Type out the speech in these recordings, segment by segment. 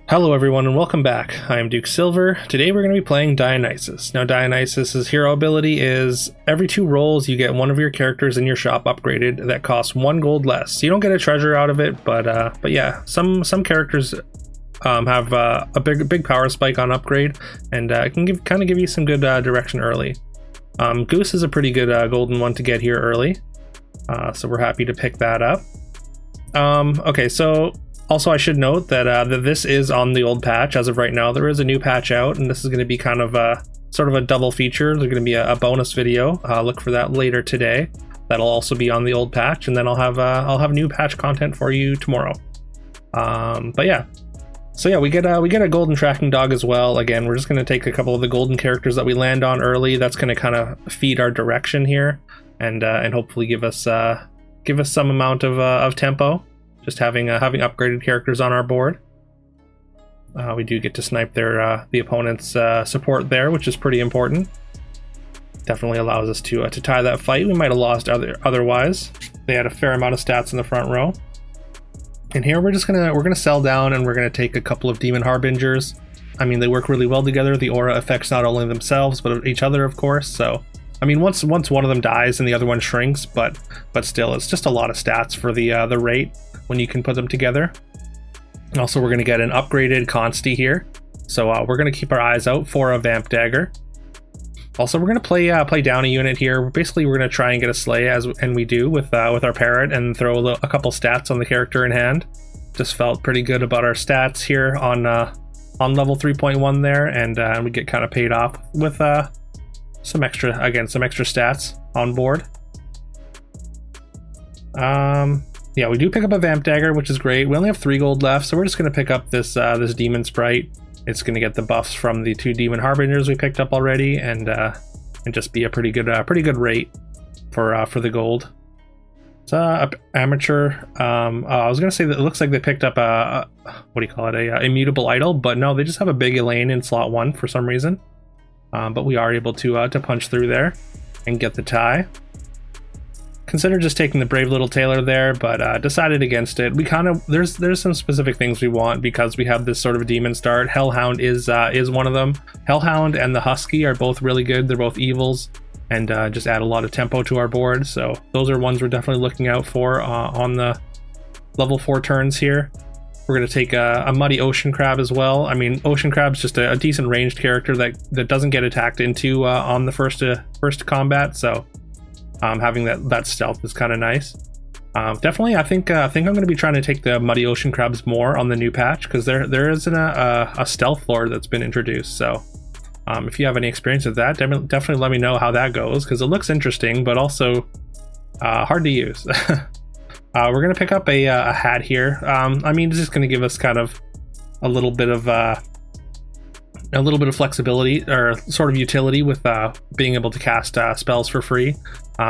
Hello everyone and welcome back. I am Duke Silver. Today we're going to be playing Dionysus. Now Dionysus's hero ability is every 2 rolls you get one of your characters in your shop upgraded that costs 1 gold less. So you don't get a treasure out of it, but yeah, some characters have a big power spike on upgrade, and it can kind of give you some good direction early. Goose is a pretty good golden one to get here early, so we're happy to pick that up. Okay, so also, I should note that this is on the old patch. As of right now, there is a new patch out, and this is going to be kind of sort of a double feature. There's going to be a bonus video. Look for that later today. That'll also be on the old patch, and then I'll have new patch content for you tomorrow. But yeah, so yeah, we get a golden tracking dog as well. Again, we're just going to take a couple of the golden characters that we land on early. That's going to kind of feed our direction here, and hopefully give us some amount of tempo. Just having upgraded characters on our board. We do get to snipe the opponent's support there, which is pretty important. Definitely allows us to tie that fight. We might have lost otherwise. They had a fair amount of stats in the front row. And here we're gonna sell down, and we're gonna take a couple of Demon Harbingers. I mean, they work really well together. The aura affects not only themselves but each other, of course. So I mean, once one of them dies and the other one shrinks, but still, it's just a lot of stats for the rate when you can put them together. Also, we're going to get an upgraded Consti here, so we're going to keep our eyes out for a Vamp Dagger. Also, we're going to play down a unit here. Basically, we're going to try and get a Slay, and we do with our Parrot, and throw a couple stats on the character in hand. Just felt pretty good about our stats here on level 3.1 there, and we get kind of paid off with some extra stats on board. Yeah, we do pick up a Vamp Dagger, which is great. We only have 3 gold left, so we're just going to pick up this Demon Sprite. It's going to get the buffs from the 2 Demon Harbingers we picked up already, and just be a pretty good rate for the gold. It's amateur. I was going to say that it looks like they picked up a immutable idol, but no, they just have a big Elaine in slot 1 for some reason. But we are able to punch through there and get the tie. Considered just taking the Brave Little Tailor there, but decided against it. We there's some specific things we want because we have this sort of a demon start. Hellhound is one of them. Hellhound and the Husky are both really good. They're both evils, and just add a lot of tempo to our board. So those are ones we're definitely looking out for on the level 4 turns here. We're going to take a Muddy Ocean Crab as well. I mean, Ocean Crab's just a decent ranged character that doesn't get attacked into on the first combat, so having that stealth is kind of nice. Definitely, I think I'm going to be trying to take the Muddy Ocean Crabs more on the new patch, because there isn't a stealth lord that's been introduced. So if you have any experience with that, definitely let me know how that goes, because it looks interesting, but also hard to use. We're going to pick up a hat here. I mean, it's just going to give us kind of a little bit of flexibility, or sort of utility, with being able to cast spells for free.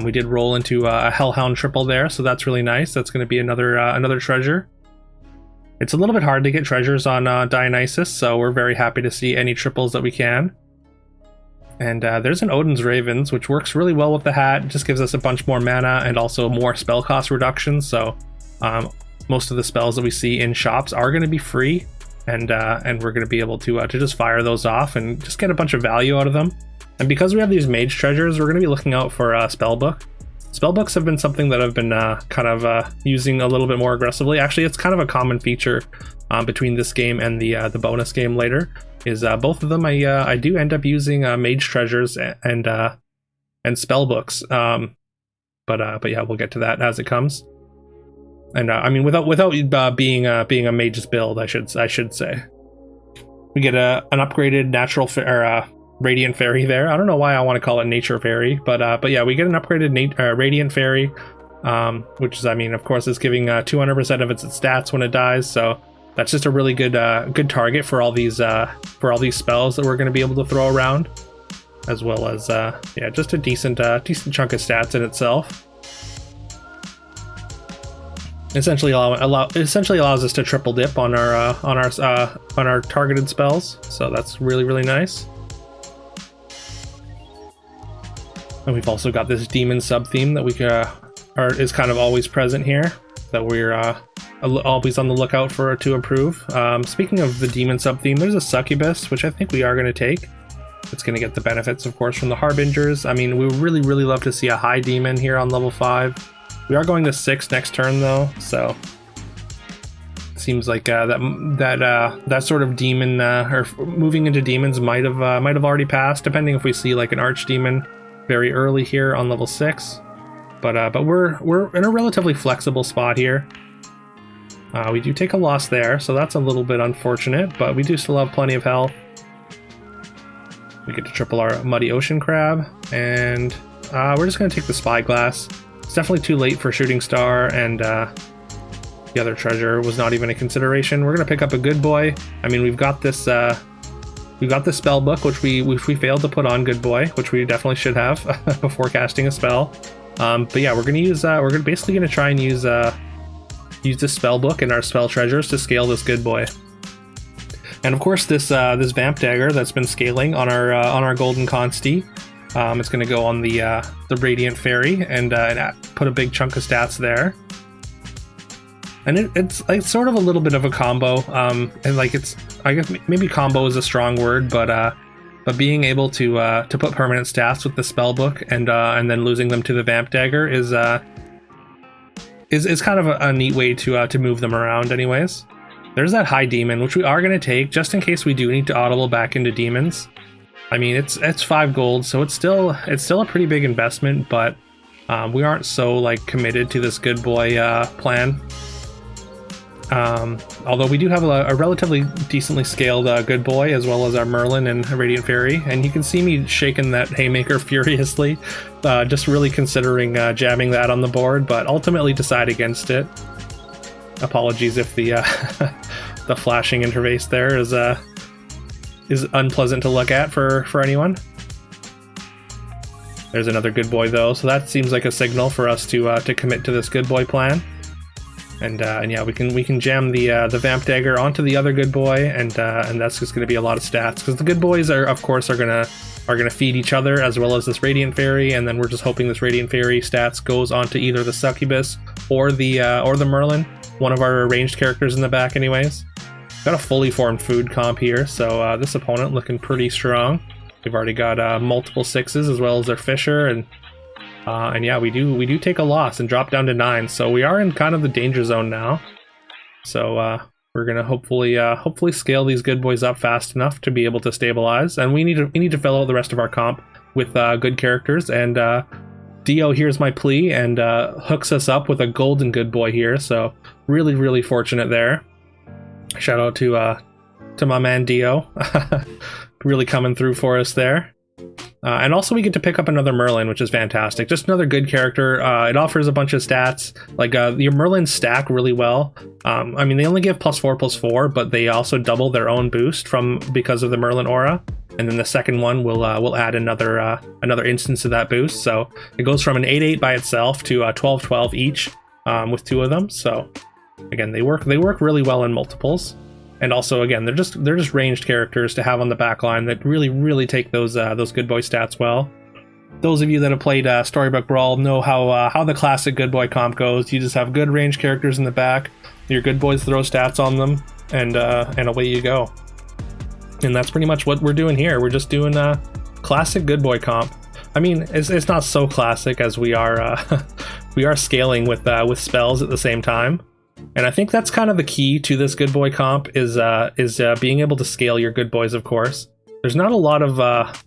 We did roll into a Hellhound triple there, so that's really nice. That's going to be another treasure. It's a little bit hard to get treasures on Dionysus, so we're very happy to see any triples that we can. And there's an Odin's Ravens, which works really well with the hat. It just gives us a bunch more mana and also more spell cost reduction. So most of the spells that we see in shops are going to be free, and we're going to be able to just fire those off and just get a bunch of value out of them. And because we have these mage treasures, we're going to be looking out for Spellbook. Spellbooks have been something that I've been kind of using a little bit more aggressively. Actually, it's kind of a common feature between this game and the bonus game later. Is both of them I do end up using mage treasures and spellbooks, but yeah, we'll get to that as it comes. And I mean, without being a mage's build, I should say, we get an upgraded natural radiant fairy there. I don't know why I want to call it nature fairy, but yeah, we get an upgraded radiant fairy, which is, I mean, of course, is giving 200% of its stats when it dies. So that's just a really good target for all these spells that we're going to be able to throw around, as well as yeah, just a decent chunk of stats in itself. Essentially allows us to triple dip on our targeted spells, so that's really nice. And we've also got this demon sub theme that is kind of always present here. that we're always on the lookout for to improve. Speaking of the demon sub-theme, there's a succubus, which I think we are going to take. It's going to get the benefits, of course, from the harbingers. I mean, we would really, really love to see a high demon here on level 5. We are going to 6 next turn, though, so it seems like that sort of demon or moving into demons might have already passed, depending if we see like an archdemon very early here on level 6. But we're in a relatively flexible spot here. We do take a loss there, so that's a little bit unfortunate, but we do still have plenty of health. We get to triple our Muddy Ocean Crab, and we're just going to take the Spyglass. It's definitely too late for Shooting Star, and the other treasure was not even a consideration. We're going to pick up a Good Boy. I mean, we've got this spell book, which we failed to put on Good Boy, which we definitely should have before casting a spell. But yeah, we're going to use basically going to try and use the spell book and our spell treasures to scale this Good Boy. And of course, this Vamp Dagger that's been scaling on our Golden Consti, it's going to go on the Radiant Fairy and put a big chunk of stats there. And it's like sort of a little bit of a combo, and like I guess maybe combo is a strong word, but being able to put permanent stats with the spell book and then losing them to the Vamp Dagger is kind of a neat way to move them around. Anyways, there's that high demon, which we are going to take just in case we do need to audible back into demons. I mean, it's 5 gold, so it's still a pretty big investment, but we aren't so like committed to this Good Boy plan. Although we do have a relatively decently scaled Good Boy, as well as our Merlin and Radiant Fairy, and you can see me shaking that haymaker furiously, just really considering jamming that on the board, but ultimately decide against it. Apologies if the the flashing interface there is unpleasant to look at for anyone. There's another Good Boy though, so that seems like a signal for us to commit to this Good Boy plan. And yeah, we can jam the Vamp Dagger onto the other Good Boy, and that's just going to be a lot of stats, because the Good Boys are gonna feed each other as well as this Radiant Fairy, and then we're just hoping this Radiant Fairy stats goes onto either the Succubus or the Merlin, one of our ranged characters in the back. Anyways, got a fully formed food comp here, so this opponent looking pretty strong. We've already got multiple 6s as well as their Fisher, and yeah, we do take a loss and drop down to 9, so we are in kind of the danger zone now. So we're gonna hopefully scale these Good Boys up fast enough to be able to stabilize, and we need to fill out the rest of our comp with good characters. And Dio hears my plea and hooks us up with a golden Good Boy here. So really fortunate there. Shout out to my man Dio, really coming through for us there. And also we get to pick up another Merlin, which is fantastic. Just another good character. It offers a bunch of stats. Like your Merlins stack really well. I mean, they only give +4/+4, but they also double their own boost because of the Merlin aura. And then the second one will add another instance of that boost. So it goes from an 8/8 by itself to 12/12 each with 2 of them. So again, they work really well in multiples. And also, again, they're just ranged characters to have on the back line that really take those Good Boy stats well. Those of you that have played Storybook Brawl know how the classic Good Boy comp goes. You just have good ranged characters in the back. Your Good Boys throw stats on them, and away you go. And that's pretty much what we're doing here. We're just doing classic Good Boy comp. I mean, it's not so classic, as we are scaling with spells at the same time. And I think that's kind of the key to this Good Boy comp is being able to scale your Good Boys, of course. There's not a lot of,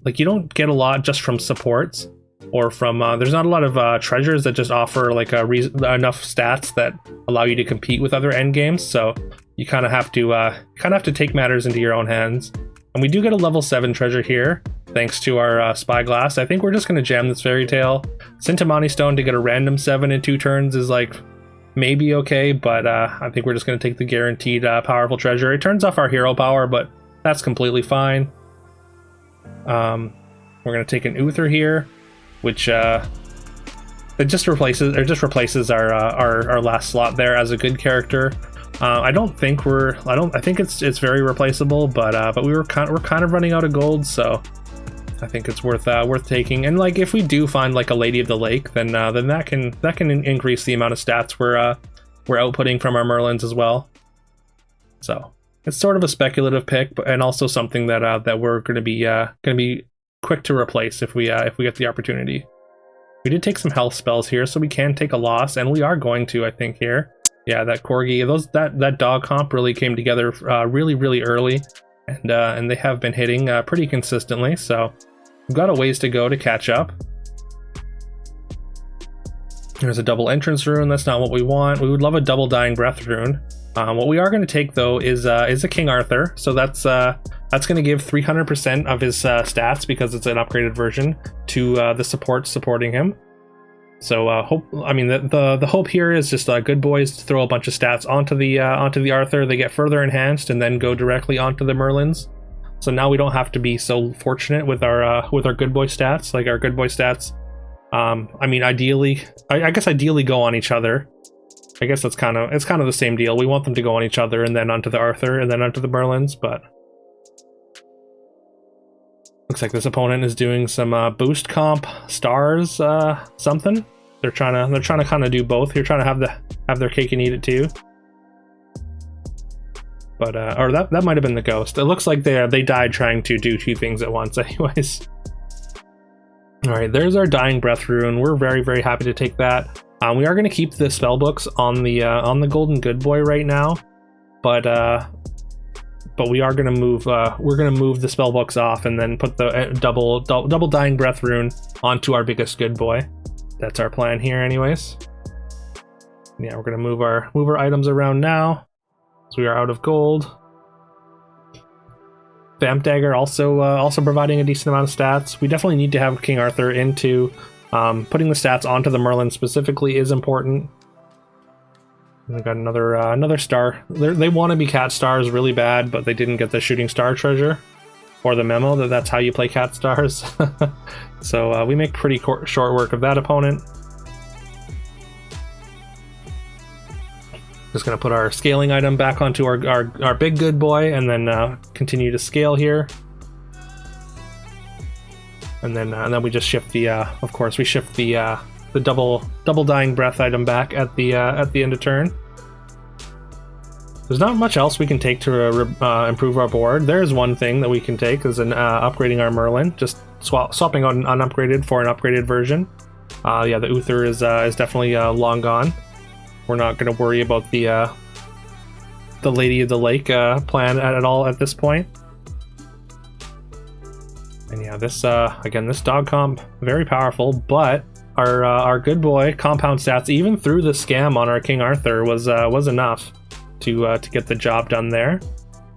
you don't get a lot just from supports, or from, there's not a lot of treasures that just offer enough stats that allow you to compete with other endgames, so you kind of have to take matters into your own hands. And we do get a level 7 treasure here, thanks to our Spyglass. I think we're just going to jam this Fairytale. Sintamani Stone to get a random 7 in 2 turns is maybe okay, but I think we're just going to take the guaranteed powerful treasure. It turns off our hero power, but that's completely fine. We're going to take an Uther here, which it just replaces our last slot there as a good character. I think it's very replaceable, but we're kind of running out of gold, so I think it's worth taking. And if we do find a Lady of the Lake, then that can increase the amount of stats we're outputting from our Merlins as well. So it's sort of a speculative pick, but and also something that that we're going to be quick to replace if we get the opportunity. We did take some health spells here, so we can take a loss, and we are going to, I think, here. Yeah, that corgi, that dog comp really came together really early, and they have been hitting pretty consistently. So we've got a ways to go to catch up. There's a double entrance rune. That's not what we want. We would love a double dying breath rune. What we are going to take though is a King Arthur. So that's going to give 300% of his stats, because it's an upgraded version, to the support supporting him. So the hope here is just good boys to throw a bunch of stats onto the Arthur. They get further enhanced and then go directly onto the Merlins. So now we don't have to be so fortunate with our good boy stats. Like our good boy stats, ideally, I guess ideally go on each other. I guess it's kind of the same deal. We want them to go on each other and then onto the Arthur and then onto the Merlins, but looks like this opponent is doing some boost comp stars something. They're trying to kind of do both. You're trying to have their cake and eat it too. But or that might have been the ghost. It looks like they died trying to do two things at once anyways. All right, there's our dying breath rune. We're very happy to take that. We are going to keep the spell books on the golden good boy right now, but we are going to move. We're going to move the spell books off and then put the double dying breath rune onto our biggest good boy. That's our plan here, anyways. Yeah, we're going to move our items around now, so we are out of gold. Vamp Dagger also providing a decent amount of stats. We definitely need to have King Arthur into. Putting the stats onto the Merlin specifically is important. And we got another star. They want to be cat stars really bad, but they didn't get the shooting star treasure or the memo that's how you play cat stars. So we make pretty short work of that opponent. Just gonna put our scaling item back onto our big good boy, and then continue to scale here. And then we just shift the of course we shift the double dying breath item back at the end of turn. There's not much else we can take to improve our board. There's one thing that we can take, is upgrading our Merlin, just swapping on unupgraded for an upgraded version. Yeah, the Uther is definitely long gone. We're not going to worry about the Lady of the Lake plan at all at this point. And yeah, this again, this dog comp, very powerful, but our good boy compound stats, even through the scam on our King Arthur, was enough to get the job done there.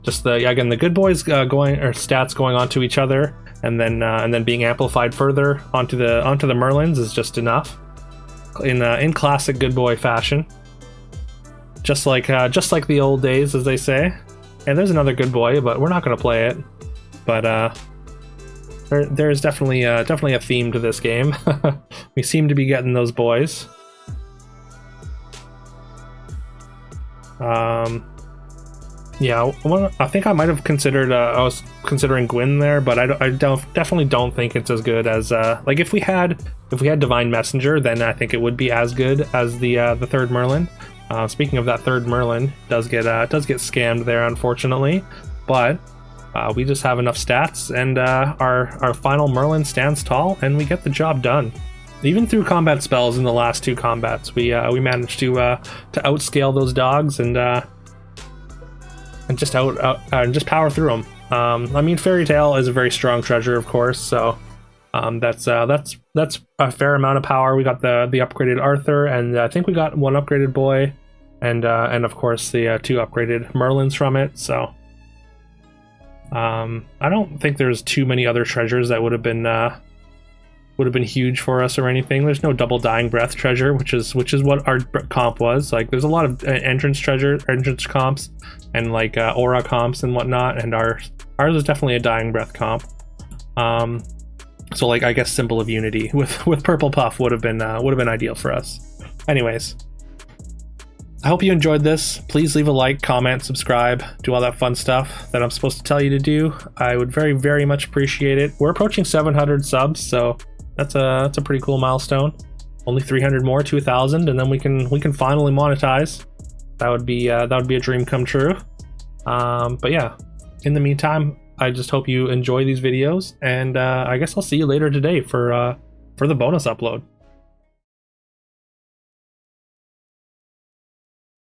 Just the good boys stats going onto each other, and then being amplified further onto the Merlins is just enough. In classic good boy fashion, just like the old days, as they say. And there's another good boy, but we're not going to play it. But there's definitely a theme to this game. We seem to be getting those boys. Yeah, I think I might have considered. I was considering Gwyn there, but I definitely don't think it's as good as like if we had Divine Messenger, then I think it would be as good as the third Merlin. Speaking of that third Merlin, does get scammed there, unfortunately, but we just have enough stats, and our final Merlin stands tall, and we get the job done. Even through combat spells in the last two combats, we managed to outscale those dogs and just just power through them. I mean, Fairytale is a very strong treasure, of course, so that's a fair amount of power. We got the upgraded Arthur, and I think we got one upgraded boy, and of course the two upgraded Merlins from it. So I don't think there's too many other treasures that would have been huge for us or anything. There's no double dying breath treasure, which is what our comp was. Like, there's a lot of entrance comps, and like aura comps and whatnot, and ours is definitely a dying breath comp. So like, I guess Symbol of Unity with Purple Puff would have been ideal for us. Anyways, I hope you enjoyed this. Please leave a like, comment, subscribe, do all that fun stuff that I'm supposed to tell you to do. I would very, very much appreciate it. We're approaching 700 subs, so that's a pretty cool milestone. Only 300 more, 2,000, and then we can finally monetize. That would be a dream come true. But yeah, in the meantime, I just hope you enjoy these videos, and I guess I'll see you later today for the bonus upload.